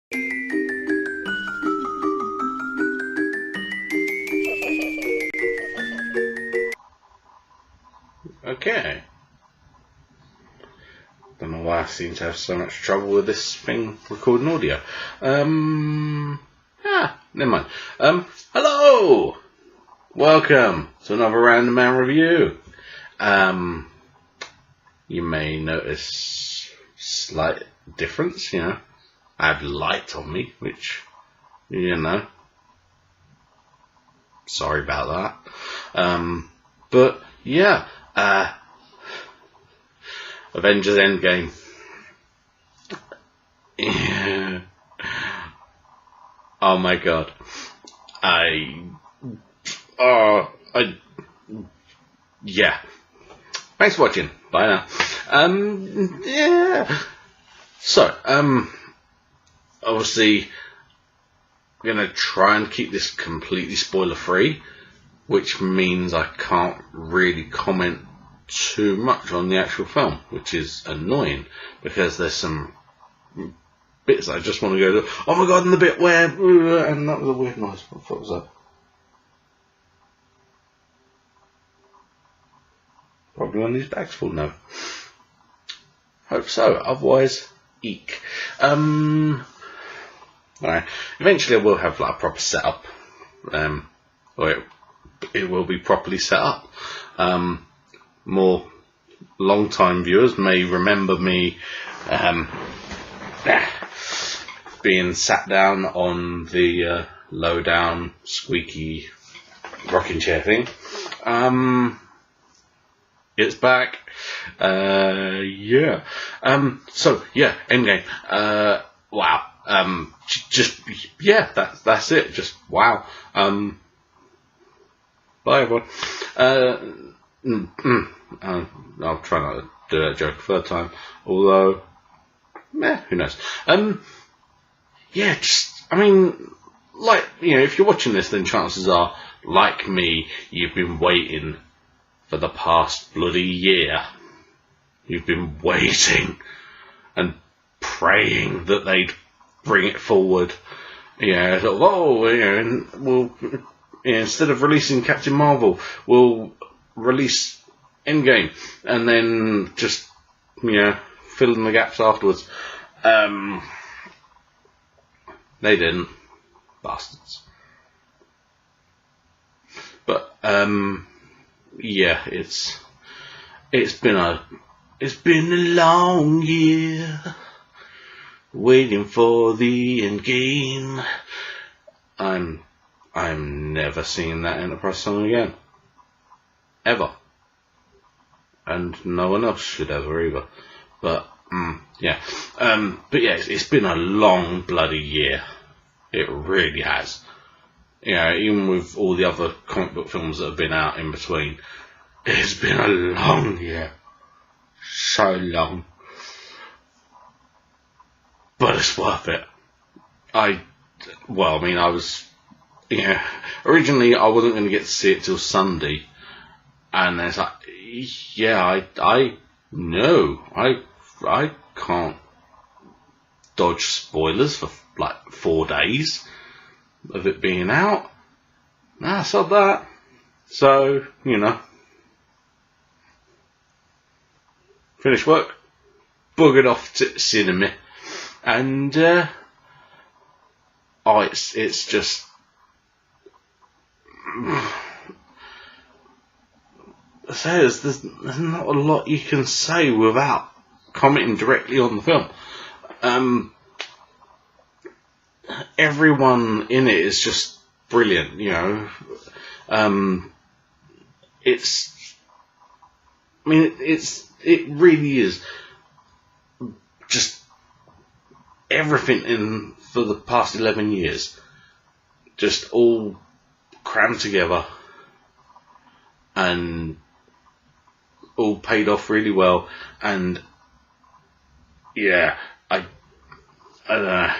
Okay. Don't know why I seem to have so much trouble with this thing recording audio. Never mind. Hello! Welcome to another Randomman review. You may notice slight difference, I have light on me, which, sorry about that. But yeah, Avengers Endgame. Yeah. Oh my god. Yeah. Thanks for watching. Bye now. Yeah. So, obviously, I'm gonna try and keep this completely spoiler free, which means I can't really comment too much on the actual film, which is annoying because there's some bits I just want to go to. Oh my god, and the bit where, and that was a weird noise. What the fuck was that? Probably one of these bags full now. Hope so. Otherwise, eek. Alright. Eventually, I will have like a proper setup. Or it will be properly set up. More long-time viewers may remember me being sat down on the low-down, squeaky rocking chair thing. It's back. Yeah. So yeah, Endgame. Wow. Just yeah. That's it. Just wow. Bye everyone. I'll try not to do that joke a third time. Although, who knows? Yeah. Like if you're watching this, then chances are, like me, you've been waiting for the past bloody year. You've been waiting and praying that they'd bring it forward. And we'll, instead of releasing Captain Marvel, we'll release Endgame, and then just, fill in the gaps afterwards. They didn't. Bastards. But, yeah, it's been a long year waiting for the end game. I'm never singing that Enterprise song again, ever, and no one else should ever either. But yeah, it's been a long bloody year. It really has. Even with all the other comic book films that have been out in between, it's been a long year. So long. But it's worth it. I was, originally I wasn't going to get to see it till Sunday. And it's like, I know. I can't dodge spoilers for like 4 days of it being out. Nah, sod that. So, finished work, buggered off to cinema, and it's just there's not a lot you can say without commenting directly on the film. Everyone in it is just brilliant, it really is just everything in for the past 11 years, just all crammed together and all paid off really well. And yeah, I don't know,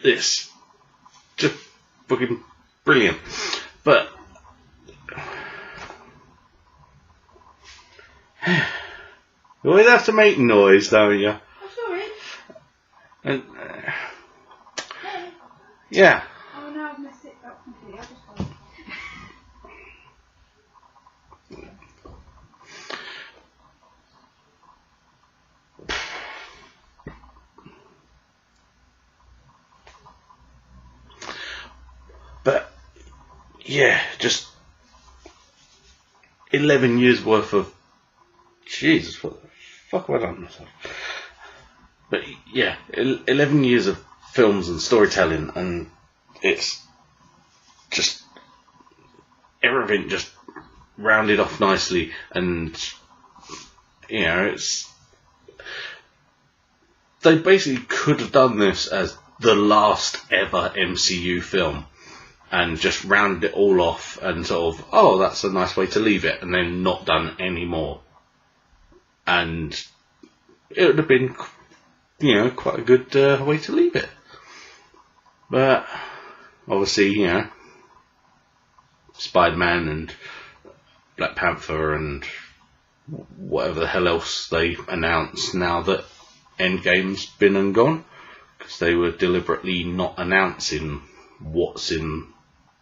it's just fucking brilliant. But you always have to make noise, don't you? Sorry. And yeah. Oh no, I've messed it up completely. I've just gone. But yeah, just 11 years worth of Jesus, what the fuck have I done myself? But yeah, 11 years of films and storytelling, and it's just everything just rounded off nicely, and you know, it's they basically could have done this as the last ever MCU film and just rounded it all off and sort of, oh, that's a nice way to leave it, and then not done any more. And it would have been, you know, quite a good way to leave it. But obviously, you know, Spider-Man and Black Panther and whatever the hell else they announced now that Endgame's been and gone, because they were deliberately not announcing what's in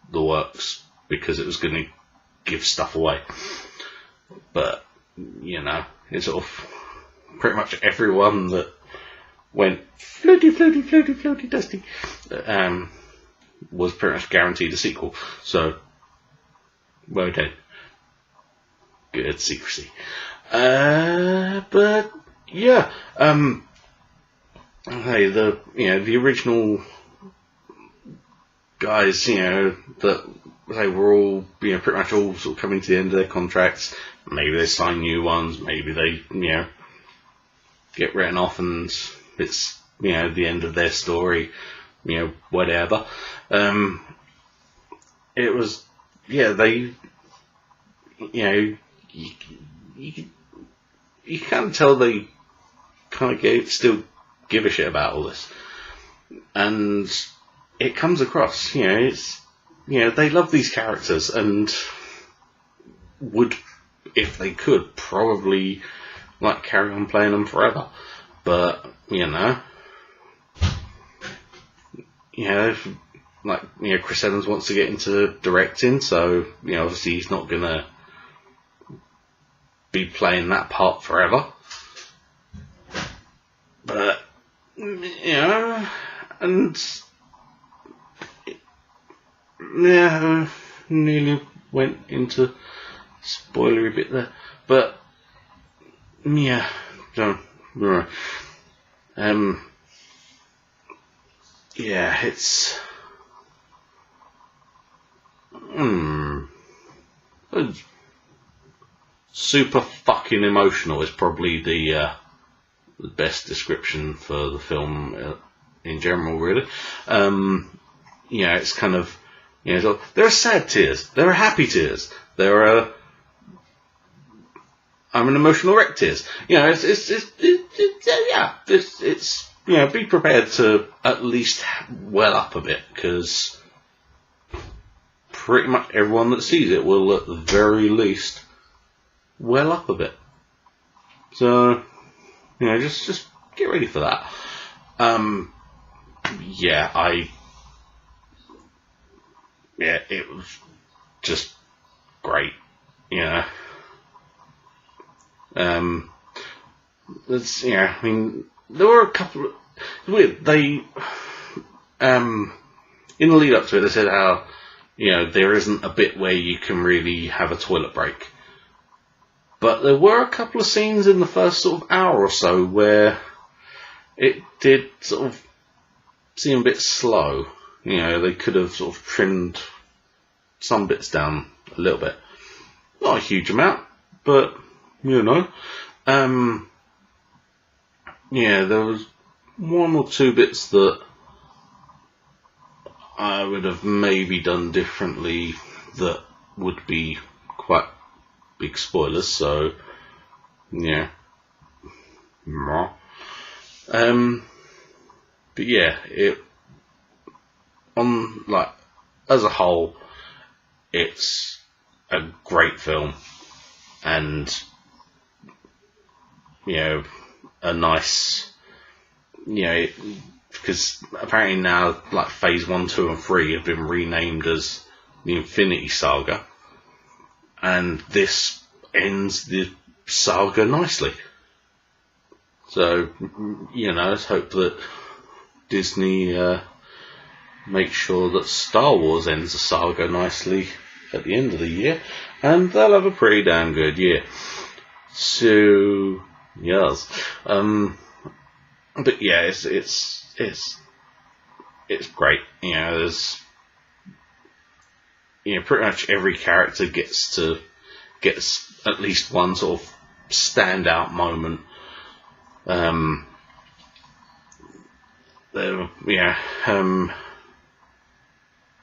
the works because it was going to give stuff away. But you know, it's sort of pretty much everyone that went floaty dusty was pretty much guaranteed a sequel. So well done, good secrecy. But yeah, hey, the original guys, you know, that they were all, you know, pretty much all sort of coming to the end of their contracts. Maybe they sign new ones, maybe they, you know, get written off and it's, you know, the end of their story, you know, whatever. It was, yeah, they, you know, you can tell they kind of still give a shit about all this. And it comes across, you know, it's, you know, they love these characters and would, if they could, probably like carry on playing them forever. But you know, like, you know, Chris Evans wants to get into directing, so you know, obviously he's not gonna be playing that part forever. But you know, and yeah, nearly went into spoilery bit there, but yeah, don't. Yeah, it's super fucking emotional is probably the best description for the film in general, really. Yeah, it's kind of, you know, so there are sad tears, there are happy tears, there are I'm an emotional wreck tears. You know, it's you know, be prepared to at least well up a bit, because pretty much everyone that sees it will at the very least well up a bit. So, you know, just get ready for that. Yeah, it was just great, you know. That's, yeah, I mean, there were a couple of, weird, they, in the lead up to it, they said how, you know, there isn't a bit where you can really have a toilet break. But there were a couple of scenes in the first sort of hour or so where it did sort of seem a bit slow. You know, they could have sort of trimmed some bits down a little bit. Not a huge amount, but, you know. Yeah, there was one or two bits that I would have maybe done differently that would be quite big spoilers, so yeah. But yeah, it, on, like, as a whole, it's a great film, and you know, a nice, you know, because apparently now, like, Phase 1, 2 and 3 have been renamed as the Infinity Saga, and this ends the saga nicely. So, let's hope that Disney makes sure that Star Wars ends the saga nicely at the end of the year, and they'll have a pretty damn good year. So, yes. But yeah, it's great. There's pretty much every character gets at least one sort of standout moment.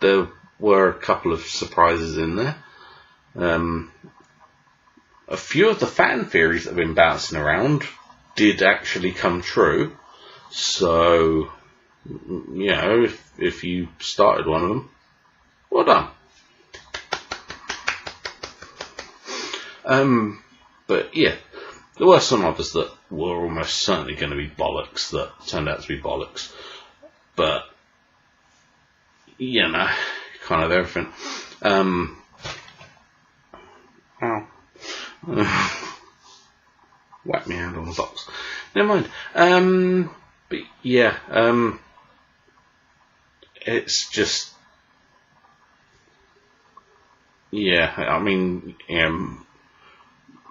There were a couple of surprises in there. A few of the fan theories that have been bouncing around did actually come true. So, if you started one of them, well done. But yeah, there were some others that were almost certainly going to be bollocks that turned out to be bollocks. But, kind of everything. Whack me hand on the box. Never mind. But yeah, it's just,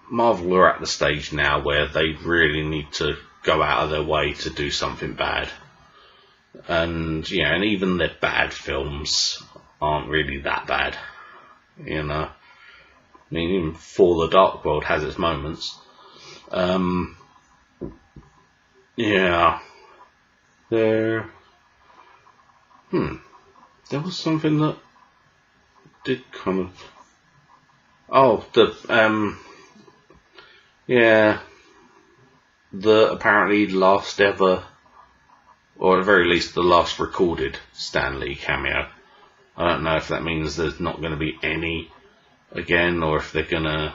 Marvel are at the stage now where they really need to go out of their way to do something bad. And, and even their bad films aren't really that bad. Even For the Dark World has its moments. There was something that did kind of... the apparently last ever, or at the very least the last recorded Stan Lee cameo. I don't know if that means there's not going to be any again, or if they're going to,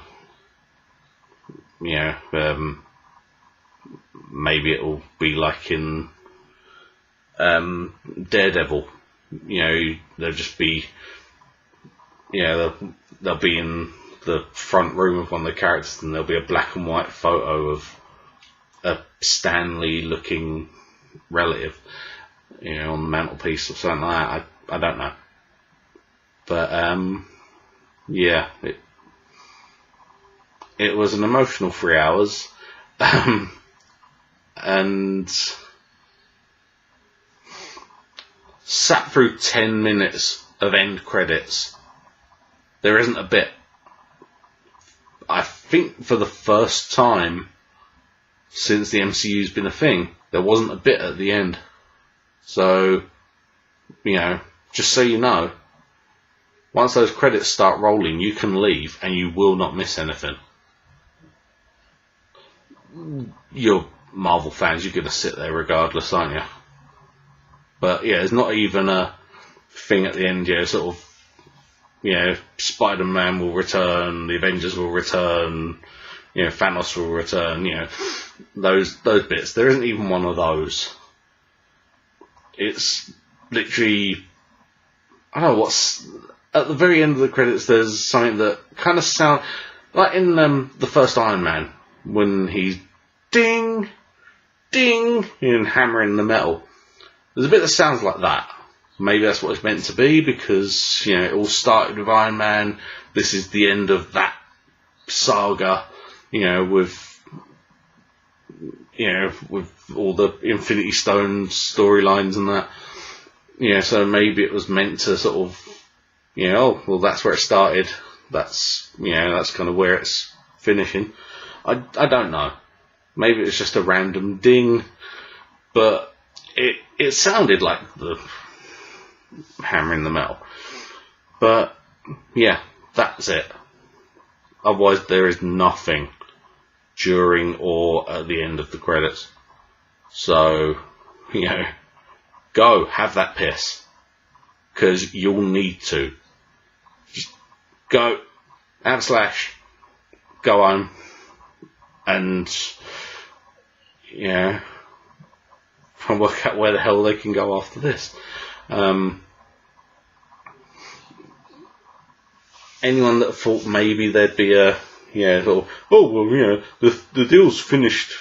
maybe it'll be like in Daredevil. They'll just be, they'll be in the front room of one of the characters, and there'll be a black and white photo of a Stan Lee looking relative, on the mantelpiece or something like that. I don't know. But, it was an emotional 3 hours. And sat through 10 minutes of end credits. There isn't a bit. I think for the first time since the MCU's been a thing, there wasn't a bit at the end. So, just so you know, once those credits start rolling, you can leave and you will not miss anything. You're Marvel fans, you're going to sit there regardless, aren't you? But yeah, there's not even a thing at the end, sort of, Spider-Man will return, the Avengers will return, Thanos will return, those bits. There isn't even one of those. It's literally, I don't know what's, at the very end of the credits there's something that kind of sounds, like in the first Iron Man, when he's ding, ding, and hammering the metal. There's a bit that sounds like that. Maybe that's what it's meant to be, because, it all started with Iron Man. This is the end of that saga, with all the Infinity Stone storylines and that. So maybe it was meant to sort of, that's where it started. That's kind of where it's finishing. I don't know. Maybe it's just a random ding, but it sounded like the hammering the metal. But yeah, that's it. Otherwise, there is nothing during or at the end of the credits. So, go have that piss, because you'll need to. Just go, have a slash, go home, and try and work out where the hell they can go after this. Anyone that thought maybe there'd be a sort of, oh well, the deal's finished,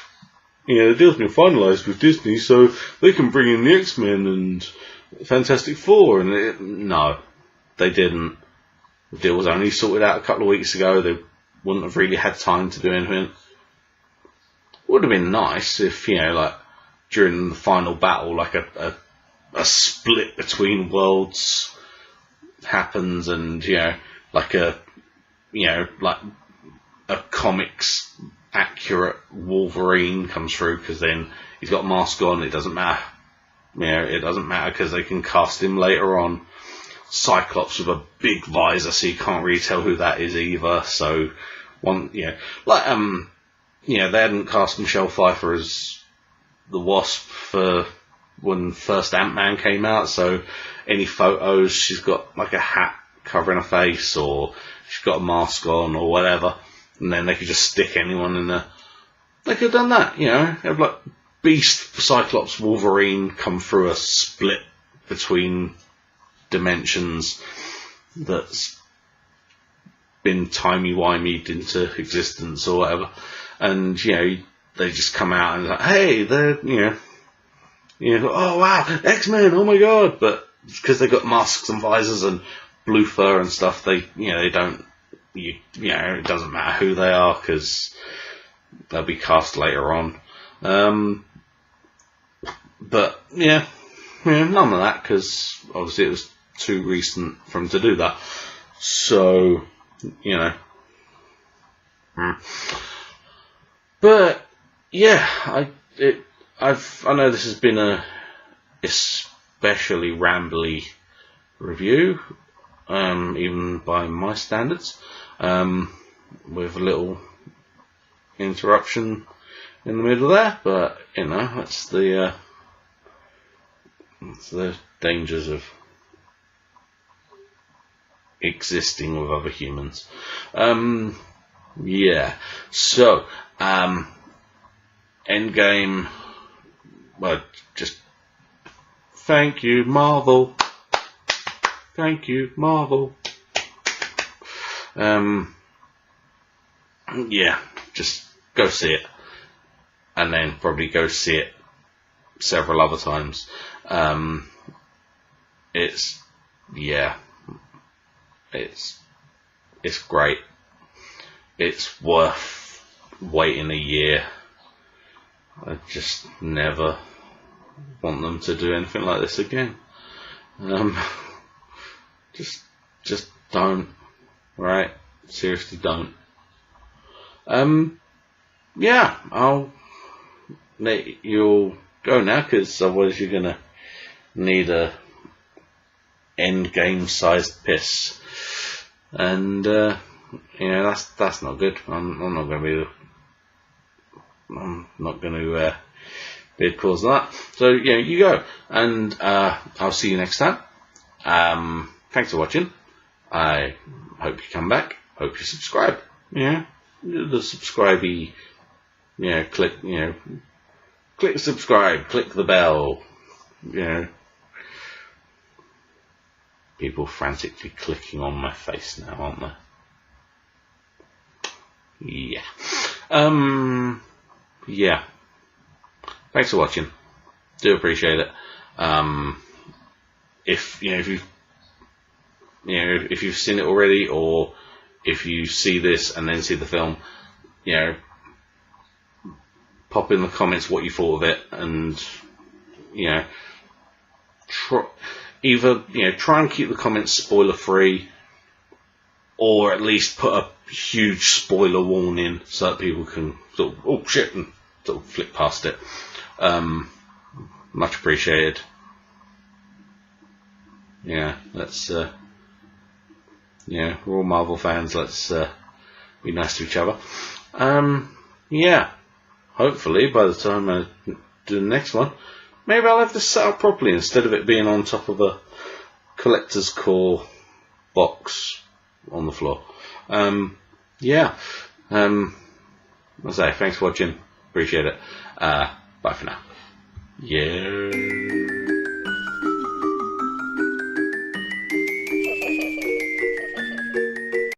the deal's been finalised with Disney, so they can bring in the X-Men and Fantastic Four, and no, they didn't. The deal was only sorted out a couple of weeks ago. They wouldn't have really had time to do anything. Would have been nice if, like, during the final battle, like a split between worlds happens, and like a comics accurate Wolverine comes through, because then he's got a mask on. It doesn't matter. It doesn't matter because they can cast him later on. Cyclops with a big visor, so you can't really tell who that is either. So they hadn't cast Michelle Pfeiffer as the Wasp for when first Ant-Man came out, so any photos she's got like a hat covering her face, or she's got a mask on, or whatever, and then they could just stick anyone in there. They could have done that, have like Beast, Cyclops, Wolverine come through a split between dimensions that's been timey-wimeyed into existence or whatever, and they just come out and like, hey, they're oh wow, X-Men, oh my god, but because they've got masks and visors and blue fur and stuff, they don't, it doesn't matter who they are because they'll be cast later on. But none of that, because obviously it was too recent for them to do that. So but I know this has been a especially rambly review, even by my standards, with a little interruption in the middle there, but that's the dangers of existing with other humans. So Endgame, well, just thank you, Marvel. Thank you, Marvel. Just go see it, and then probably go see it several other times. It's great. It's worth waiting a year. I just never want them to do anything like this again. Just don't. Right? Seriously, don't. I'll let you all go now, because otherwise you're gonna need a Endgame sized piss, and that's not good. I'm not going to be a cause of that. So you go, and I'll see you next time. Thanks for watching. I hope you come back. Hope you subscribe. The subscribey. Click subscribe. Click the bell. People frantically clicking on my face now, aren't they? Thanks for watching. Do appreciate it. If you've seen it already, or if you see this and then see the film, pop in the comments what you thought of it, and try and keep the comments spoiler free, or at least put a huge spoiler warning so that people can sort of, oh shit, and sort of flick past it. Much appreciated. Let's we're all Marvel fans. Let's be nice to each other. Hopefully by the time I do the next one, maybe I'll have this set up properly instead of it being on top of a collector's core box on the floor. I say thanks for watching. Appreciate it. Bye for now. Yeah.